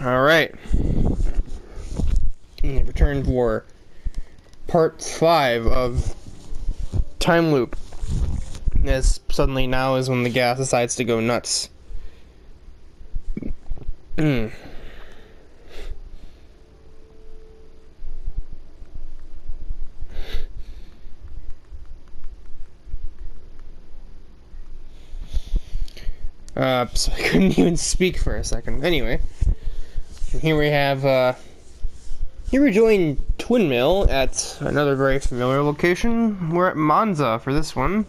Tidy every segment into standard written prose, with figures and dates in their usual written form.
Alright. Return for part 5 of Time Loop. As suddenly now is when the gas decides to go nuts. So I couldn't even speak for a second. Anyway, here we have, here we join TwinMill at another very familiar location. We're at Monza for this one.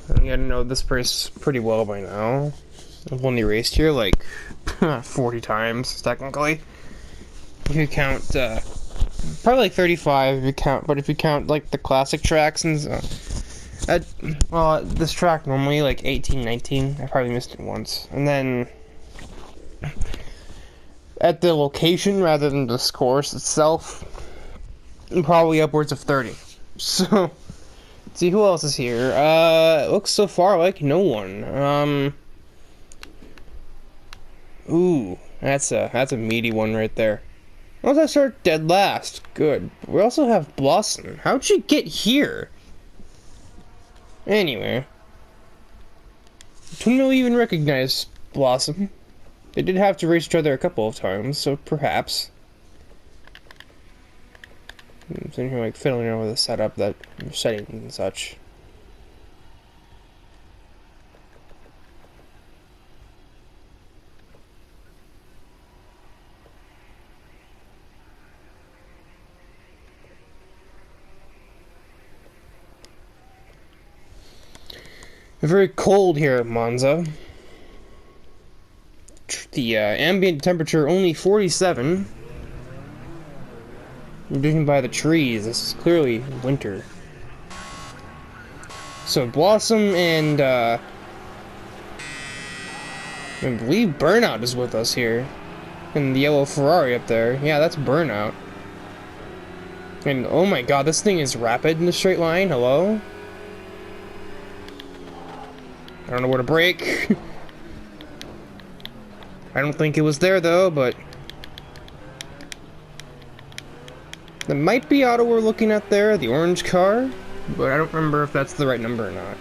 I gotta know this place pretty well by now. I've only raced here like 40 times, technically. If you count, probably like 35 if you count, but if you count like the classic tracks and this track normally like 18, 19. I probably missed it once. And then at the location rather than this course itself, probably upwards of 30. So, let's see who else is here. It looks so far like no one. Ooh, that's a meaty one right there. Once I start dead last, good. We also have Blossom. How'd she get here? Anyway, TwinMill even recognized Blossom. They did have to race each other a couple of times, so perhaps. I'm sitting here like fiddling around with the setup, settings and such. Very cold here at Monza. The ambient temperature only 47. Judging by the trees, this is clearly winter. So Blossom and I believe Burnout is with us here. And the yellow Ferrari up there. Yeah, that's Burnout. And oh my god, this thing is rapid in the straight line. Hello? I don't know where to brake. I don't think it was there though, but that might be auto we're looking at there, the orange car, but I don't remember if that's the right number or not.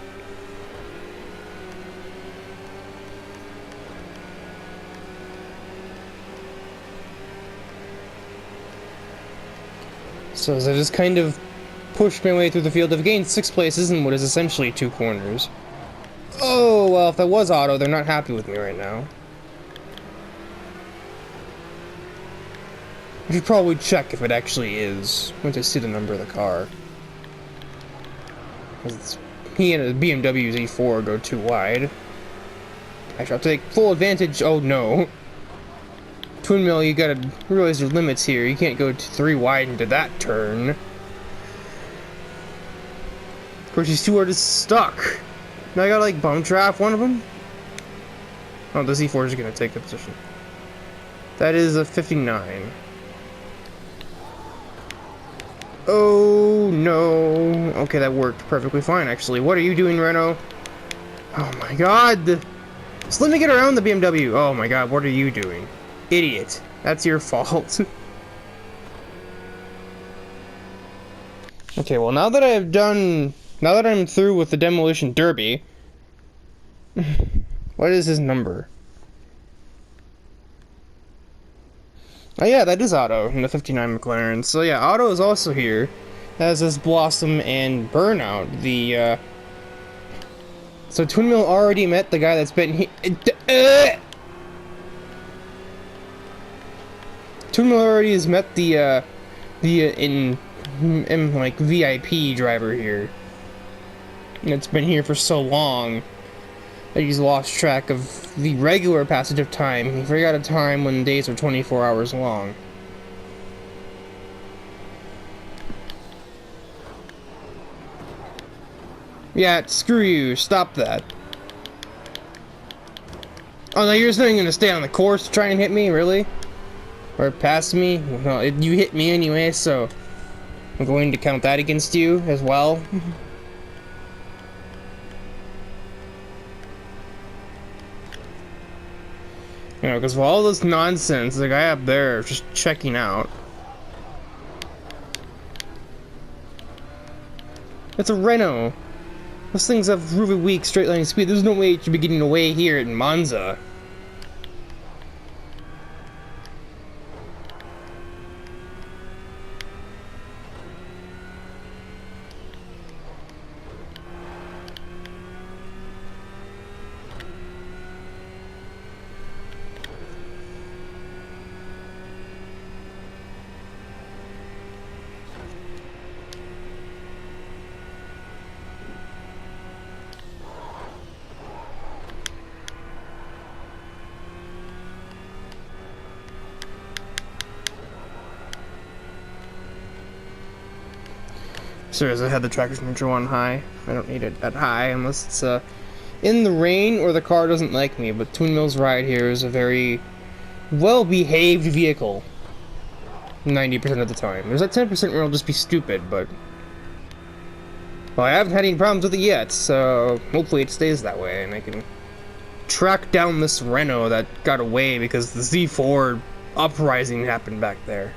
So as I just kind of pushed my way through the field, I've gained 6 places in what is essentially 2 corners. Oh, well, if that was auto, they're not happy with me right now. I should probably check if it actually is, once I see the number of the car. He and a BMW Z4 go too wide. I shall take full advantage. Oh no. TwinMill, you gotta realize your limits here. You can't go 3 wide into that turn. Of course, these two are just stuck. Now I gotta like bump draft one of them. Oh, the Z4 is gonna take the position. That is a 59. Oh no. Okay, that worked perfectly fine actually. What are you doing, Renault? Oh my god. Just let me get around the BMW. Oh my god, what are you doing? Idiot. That's your fault. Okay, well now that I'm through with the demolition derby, what is his number? Oh yeah, that is Otto in the 59 McLaren. So yeah, Otto is also here, as is Blossom and Burnout. So TwinMill already met the guy that's been here. TwinMill already has met the like VIP driver here. And it's been here for so long that he's lost track of the regular passage of time. He forgot a time when days were 24 hours long. Yeah, screw you. Stop that. Oh, no, you're just not going to stay on the course to try and hit me? Really? Or pass me? Well, you hit me anyway, so I'm going to count that against you as well. You know, because of all this nonsense, the guy up there is just checking out. It's a Renault. Those things have really weak straight line speed. There's no way it should be getting away here in Monza. Sorry, as I had the traction control on high. I don't need it at high unless it's in the rain or the car doesn't like me. But TwinMill's ride here is a very well-behaved vehicle. 90% of the time. There's that 10% where it'll just be stupid, but... Well, I haven't had any problems with it yet, so hopefully it stays that way, and I can track down this Renault that got away because the Z4 uprising happened back there.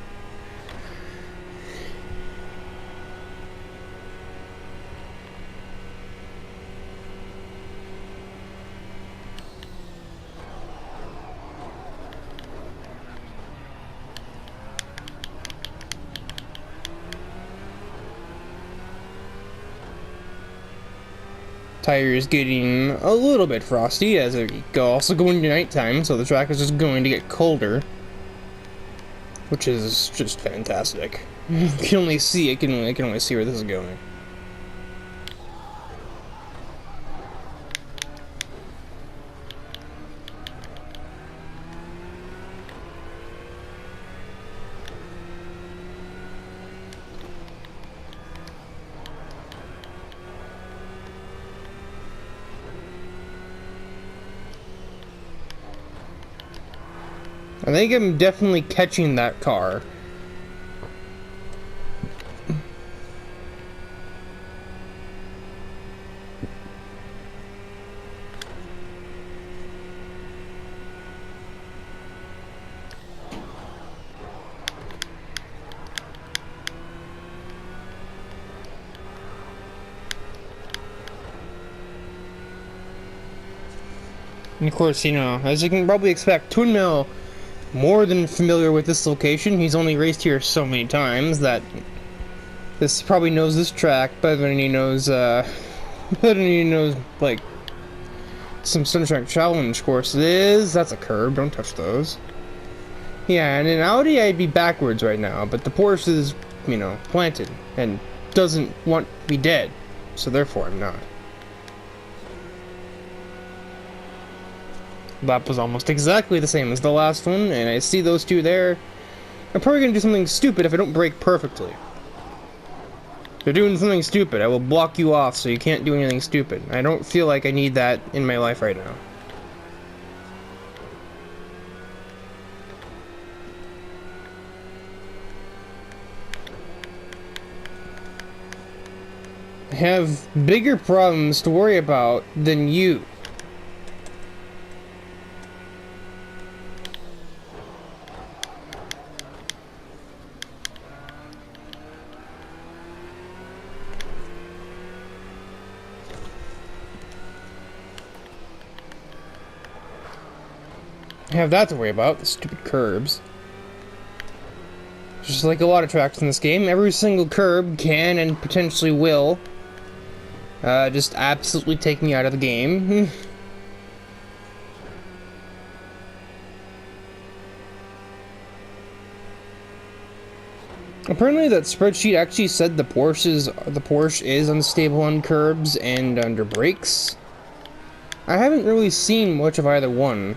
Tire is getting a little bit frosty as it also going to nighttime, so the track is just going to get colder, which is just fantastic. You can only see I can only see where this is going. I think I'm definitely catching that car. And of course, you know, as you can probably expect, TwinMill more than familiar with this location. He's only raced here so many times that this probably knows this track better than he knows like some Sunshine Challenge courses. That's a curb, don't touch those. Yeah, and in Audi I'd be backwards right now, but the Porsche is, you know, planted and doesn't want to be dead, so therefore I'm not. Lap was almost exactly the same as the last one, and I see those two there. I'm probably gonna do something stupid if I don't brake perfectly. If you're doing something stupid, I will block you off so you can't do anything stupid. I don't feel like I need that in my life right now. I have bigger problems to worry about than you. I have that to worry about, the stupid curbs. Just like a lot of tracks in this game, every single curb can and potentially will just absolutely take me out of the game. Apparently that spreadsheet actually said the Porsche is unstable on curbs and under brakes. I haven't really seen much of either one.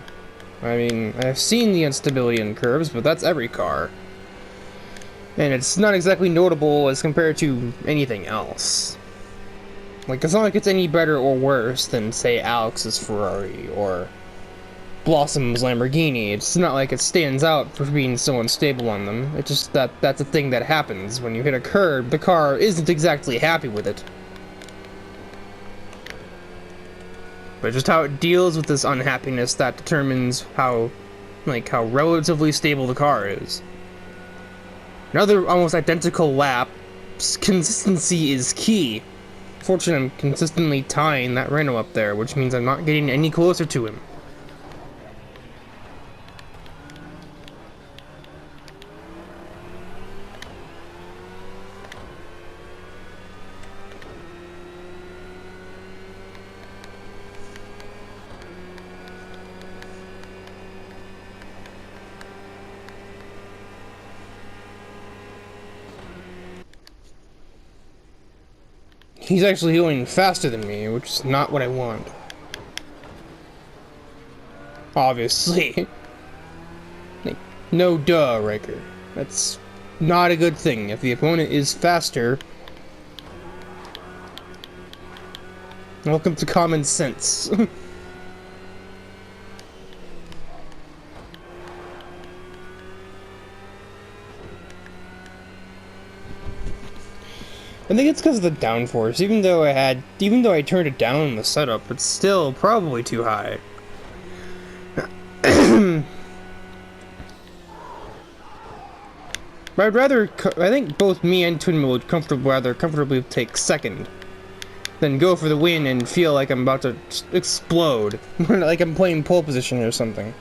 I mean, I've seen the instability in curves, but that's every car. And it's not exactly notable as compared to anything else. Like, it's not like it's any better or worse than, say, Alex's Ferrari or Blossom's Lamborghini. It's not like it stands out for being so unstable on them. It's just that that's a thing that happens. When you hit a curb, the car isn't exactly happy with it. But just how it deals with this unhappiness that determines how like how relatively stable the car is. Another almost identical lap. Consistency is key. Fortunately, I'm consistently tying that Renault up there, which means I'm not getting any closer to him. He's actually going faster than me, which is not what I want. Obviously. Like, no duh, Riker. That's not a good thing. If the opponent is faster... Welcome to common sense. I think it's because of the downforce. Even though I turned it down in the setup, it's still probably too high. But I think both me and TwinMill would rather comfortably take second than go for the win and feel like I'm about to explode, like I'm playing pole position or something.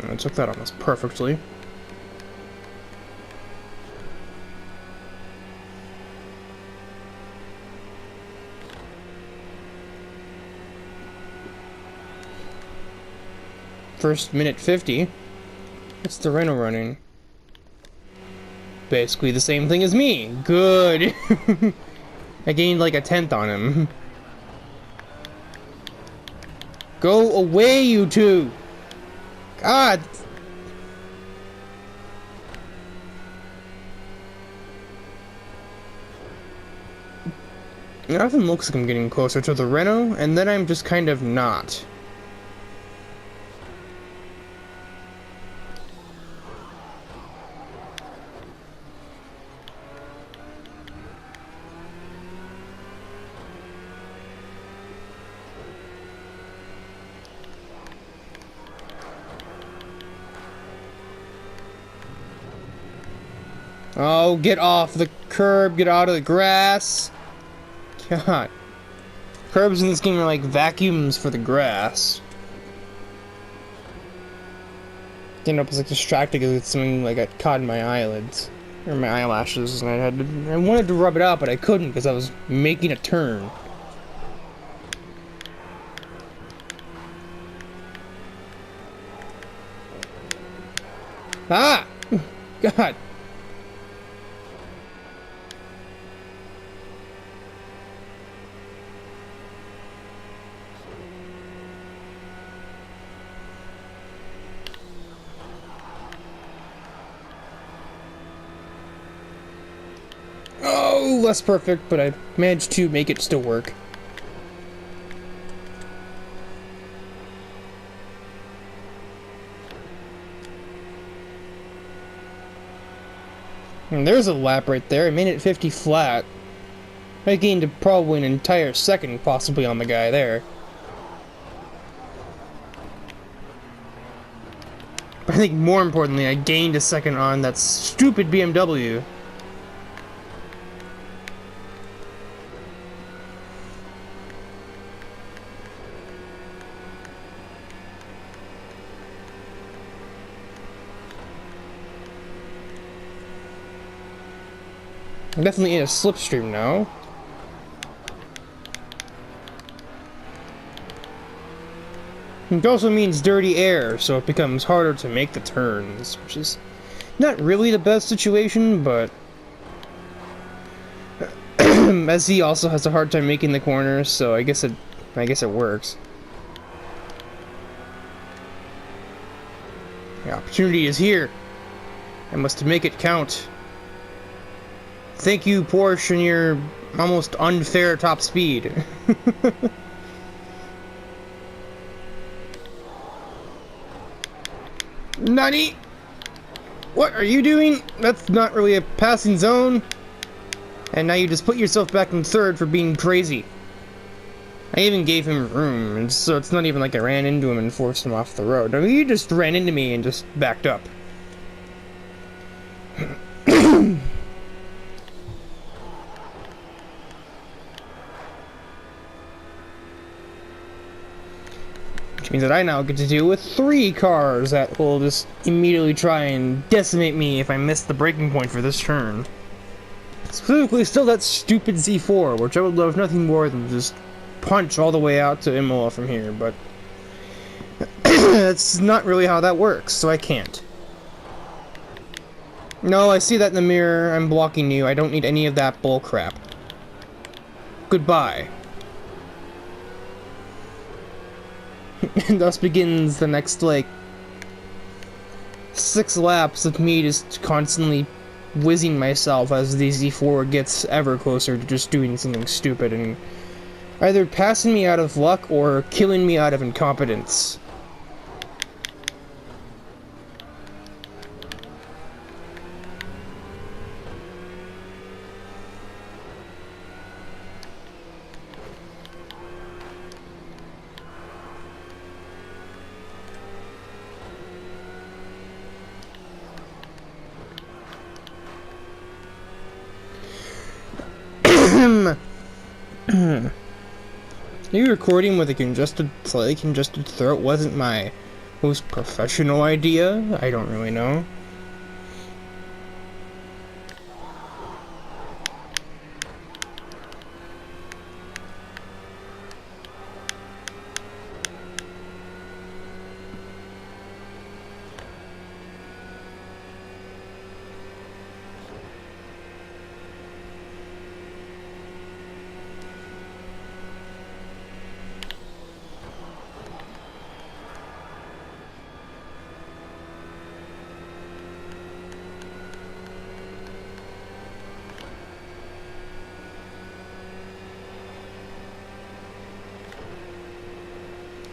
I took that almost perfectly. First minute 50. What's the Renault running? Basically the same thing as me. Good. I gained like a 10th on him. Go away, you two. God. It often looks like I'm getting closer to the Renault, and then I'm just kind of not. Oh, get off the curb, get out of the grass. God. Curbs in this game are like vacuums for the grass. You know, I was like distracted because something like got caught in my eyelids. Or my eyelashes, and I wanted to rub it out, but I couldn't because I was making a turn. Ah! God. Oh, less perfect, but I managed to make it still work. And there's a lap right there. I made it 50 flat. I gained probably an entire second, possibly, on the guy there. But I think more importantly, I gained a second on that stupid BMW. I'm definitely in a slipstream now. It also means dirty air, so it becomes harder to make the turns, which is not really the best situation, but as he also has a hard time making the corners, so I guess it works. The opportunity is here. I must make it count. Thank you, Porsche, and your almost unfair top speed. Nani? What are you doing? That's not really a passing zone. And now you just put yourself back in third for being crazy. I even gave him room, and so it's not even like I ran into him and forced him off the road. No, he just ran into me and just backed up. Which means that I now get to deal with 3 cars that will just immediately try and decimate me if I miss the braking point for this turn. Specifically, still that stupid Z4, which I would love nothing more than just punch all the way out to Imola from here, but that's not really how that works, so I can't. No, I see that in the mirror. I'm blocking you. I don't need any of that bullcrap. Goodbye. And thus begins the next, like, 6 laps of me just constantly whizzing myself as the Z4 gets ever closer to just doing something stupid and either passing me out of luck or killing me out of incompetence. You recording with a slightly congested throat wasn't my most professional idea. I don't really know.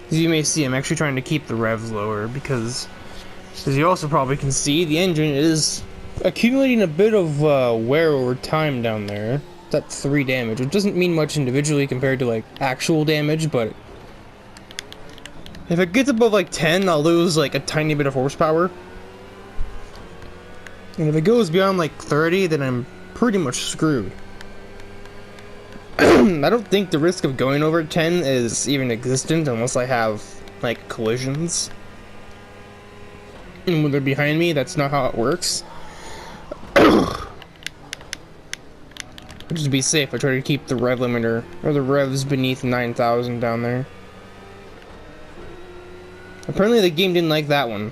As you may see, I'm actually trying to keep the revs lower because, as you also probably can see, the engine is accumulating a bit of wear over time down there. That's 3 damage, which doesn't mean much individually compared to, like, actual damage, but if it gets above, like, 10, I'll lose, like, a tiny bit of horsepower. And if it goes beyond, like, 30, then I'm pretty much screwed. I don't think the risk of going over 10 is even existent unless I have, like, collisions. And when they're behind me, that's not how it works. Just to be safe, I try to keep the rev limiter, or the revs beneath 9,000 down there. Apparently the game didn't like that one.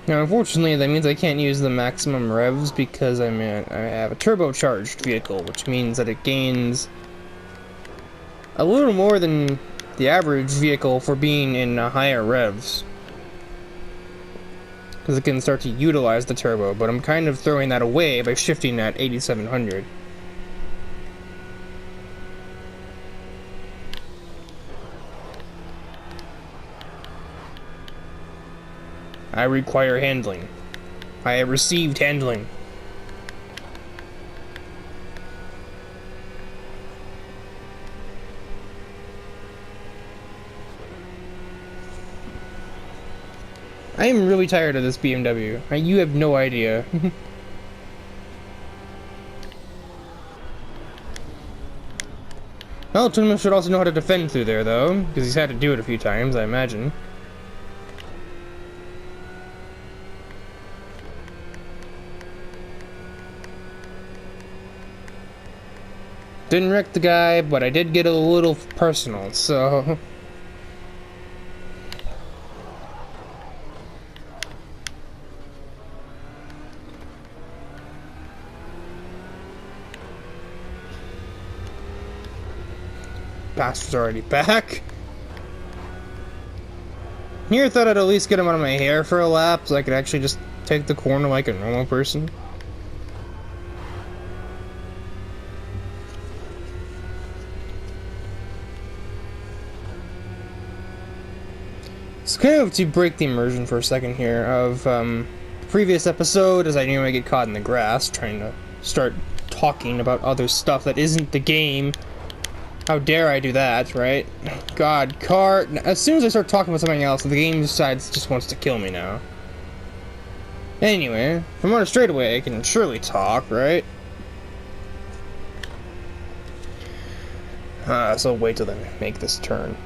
Now, unfortunately, that means I can't use the maximum revs because I have a turbocharged vehicle, which means that it gains a little more than the average vehicle for being in higher revs. Because it can start to utilize the turbo, but I'm kind of throwing that away by shifting at 8,700. I require handling. I have received handling. I am really tired of this BMW. You have no idea. Well, TwinMill should also know how to defend through there, though, because he's had to do it a few times, I imagine. Didn't wreck the guy, but I did get a little personal, so... bastard's already back. Here I thought I'd at least get him out of my hair for a lap so I could actually just take the corner like a normal person. So kind of to break the immersion for a second here of the previous episode, as I knew I get caught in the grass trying to start talking about other stuff that isn't the game. How dare I do that, right? God, car. As soon as I start talking about something else, the game decides it just wants to kill me now. Anyway, if I'm on a straightaway, I can surely talk, right? So I'll wait till then make this turn.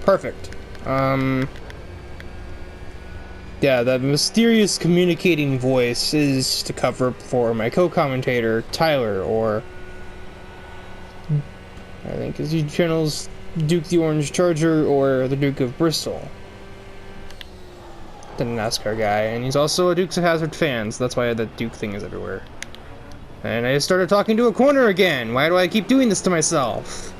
Perfect. Yeah, the mysterious communicating voice is to cover for my co-commentator, Tyler, or I think his YouTube channel's Duke the Orange Charger or the Duke of Bristol. The NASCAR guy, and he's also a Dukes of Hazzard fan, so that's why that Duke thing is everywhere. And I started talking to a corner again. Why do I keep doing this to myself?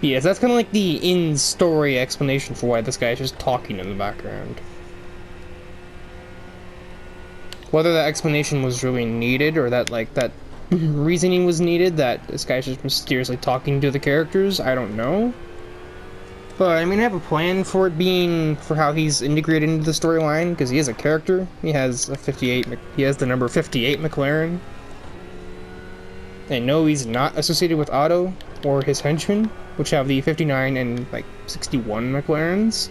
Yes, that's kind of like the in-story explanation for why this guy is just talking in the background. Whether that explanation was really needed, or that, like, that reasoning was needed, that this guy's just mysteriously talking to the characters, I don't know. But, I mean, I have a plan for it being, for how he's integrated into the storyline, because he is a character. He has a 58, he has the number 58 McLaren. And no, he's not associated with Otto or his henchmen, which have the 59 and like 61 McLarens.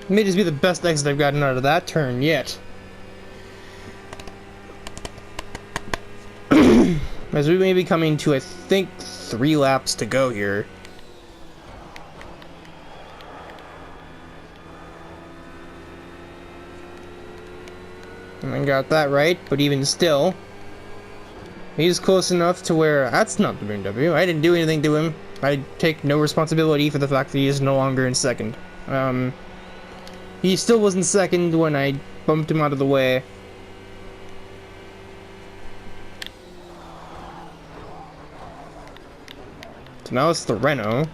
It may just be the best exit I've gotten out of that turn yet. As we may be coming to, I think, 3 laps to go here. And I got that right, but even still, he's close enough to where that's not the BMW. I didn't do anything to him. I take no responsibility for the fact that he is no longer in second. He still wasn't second when I bumped him out of the way. So now it's the Renault,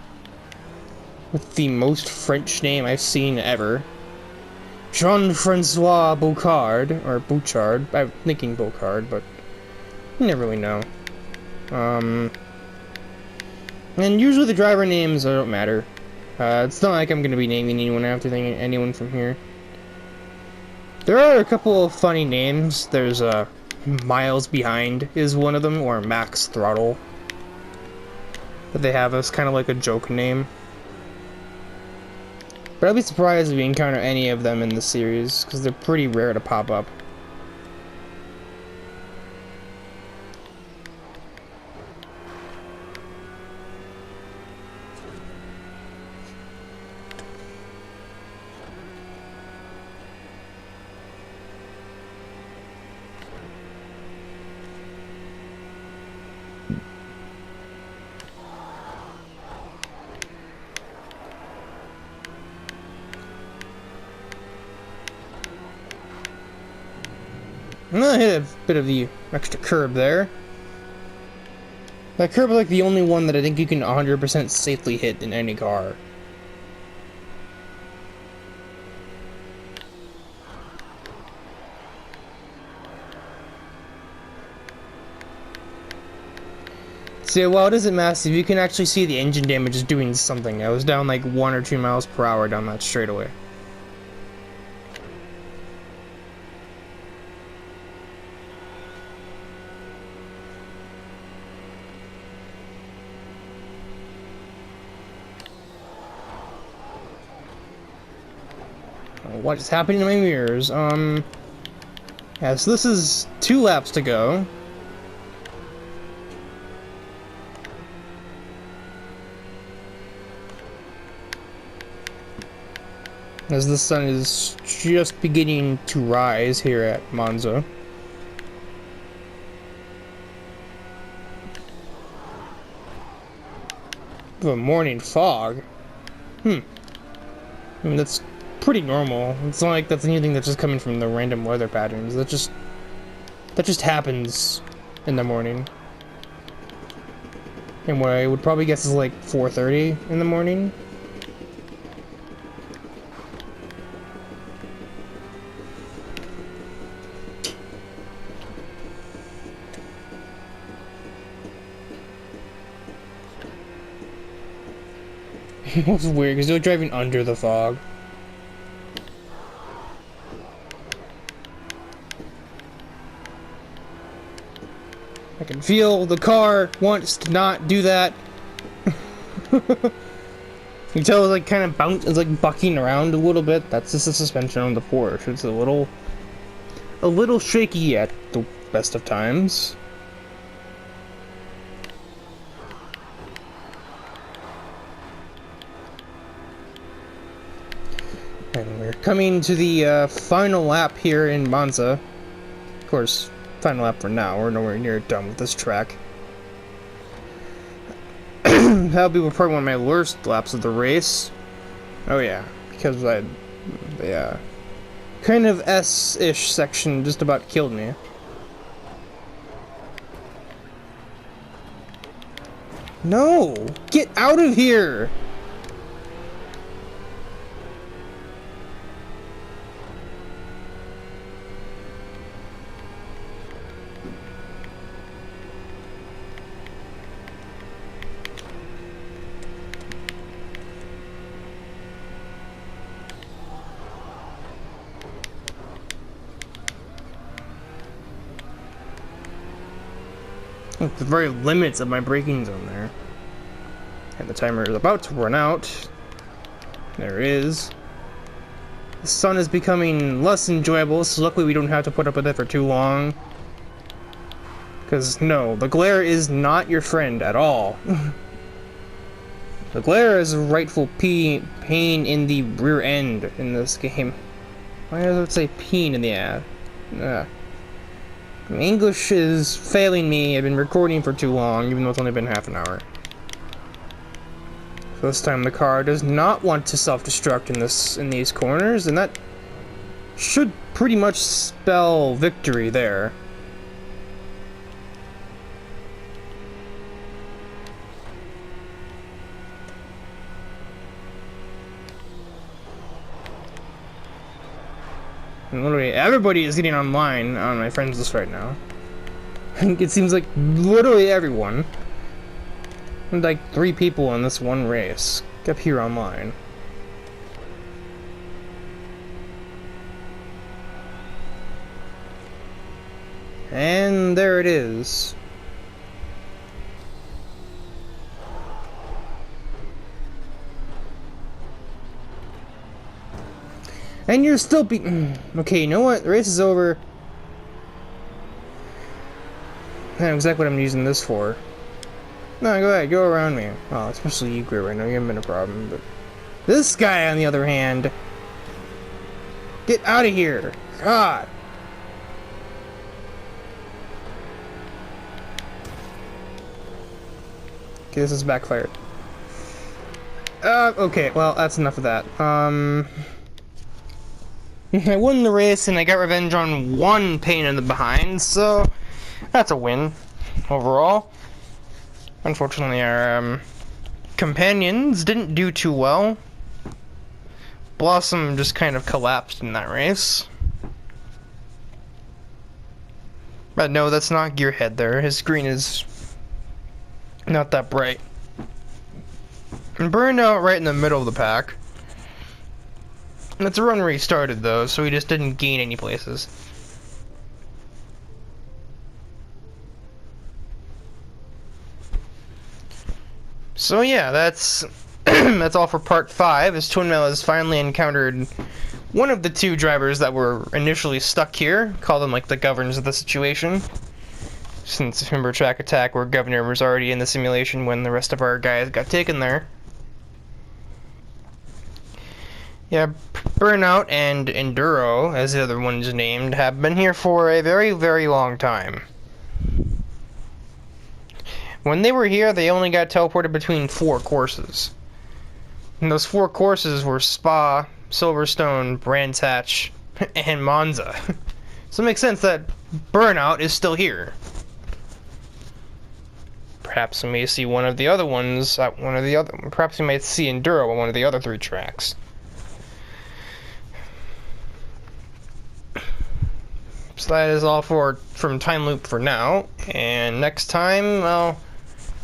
with the most French name I've seen ever. Jean-Francois Bouchard, or Bouchard. I'm thinking Bouchard, but you never really know. And usually the driver names don't matter. It's not like I'm going to be naming anyone after anyone from here. There are a couple of funny names. There's Miles Behind is one of them, or Max Throttle. That they have as kind of like a joke name. But I'd be surprised if we encounter any of them in the series, because they're pretty rare to pop up. I hit a bit of the extra curb there. That curb is like the only one that I think you can 100% safely hit in any car. See, while it isn't massive, you can actually see the engine damage is doing something. I was down like 1 or 2 miles per hour down that straightaway. what is happening in my mirrors? Yeah, so this is 2 laps to go. As the sun is just beginning to rise here at Monza. The morning fog. I mean, that's pretty normal. It's not like that's anything that's just coming from the random weather patterns. That just happens in the morning. And what I would probably guess is like 4:30 in the morning. It's weird because they're driving under the fog. I can feel the car wants to not do that. You can tell it's like kind of it's like bucking around a little bit. That's just the suspension on the Porsche. It's a little shaky at the best of times. And we're coming to the final lap here in Monza. Of course, final lap for now. We're nowhere near done with this track. That'll be probably one of my worst laps of the race. Oh yeah, because the kind of S-ish section just about killed me. No! Get out of here! The very limits of my braking zone there. And the timer is about to run out. There it is. The sun is becoming less enjoyable, so luckily we don't have to put up with it for too long. Because, no, the glare is not your friend at all. The glare is a rightful pain in the rear end in this game. Why does it say pain in the ad? English is failing me. I've been recording for too long, even though it's only been half an hour. So this time the car does not want to self-destruct in these corners, and that should pretty much spell victory there. And literally everybody is getting online on my friends list right now. It seems like literally everyone. And like 3 people in this one race up here online. And there it is. And you're still okay, you know what? The race is over. I know exactly what I'm using this for. No, go ahead, go around me. Oh, especially you, Grit, right now. You haven't been a problem, but... This guy, on the other hand... Get out of here! God! Okay, this is backfired. Okay, well, that's enough of that. I won the race and I got revenge on one pain in the behind, so that's a win overall. Unfortunately, our companions didn't do too well. Blossom just kind of collapsed in that race. But no, that's not Gearhead there. His screen is not that bright. And Burnout right in the middle of the pack. That's a run where he started, though, so he just didn't gain any places. So yeah, that's that's all for part 5, as TwinMill has finally encountered one of the two drivers that were initially stuck here, call them like the governors of the situation. Since remember Track Attack, where Governor was already in the simulation when the rest of our guys got taken there. Yeah, Burnout and Enduro, as the other one is named, have been here for a very, very long time. When they were here, they only got teleported between 4 courses. And those 4 courses were Spa, Silverstone, Brands Hatch, and Monza. So it makes sense that Burnout is still here. Perhaps we may see one of the other ones at one of the other. Perhaps we might see Enduro on one of the other 3 tracks. So that is all from Time Loop for now. And next time, well,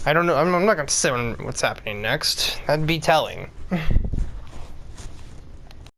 I don't know. I'm not going to say what's happening next. That'd be telling.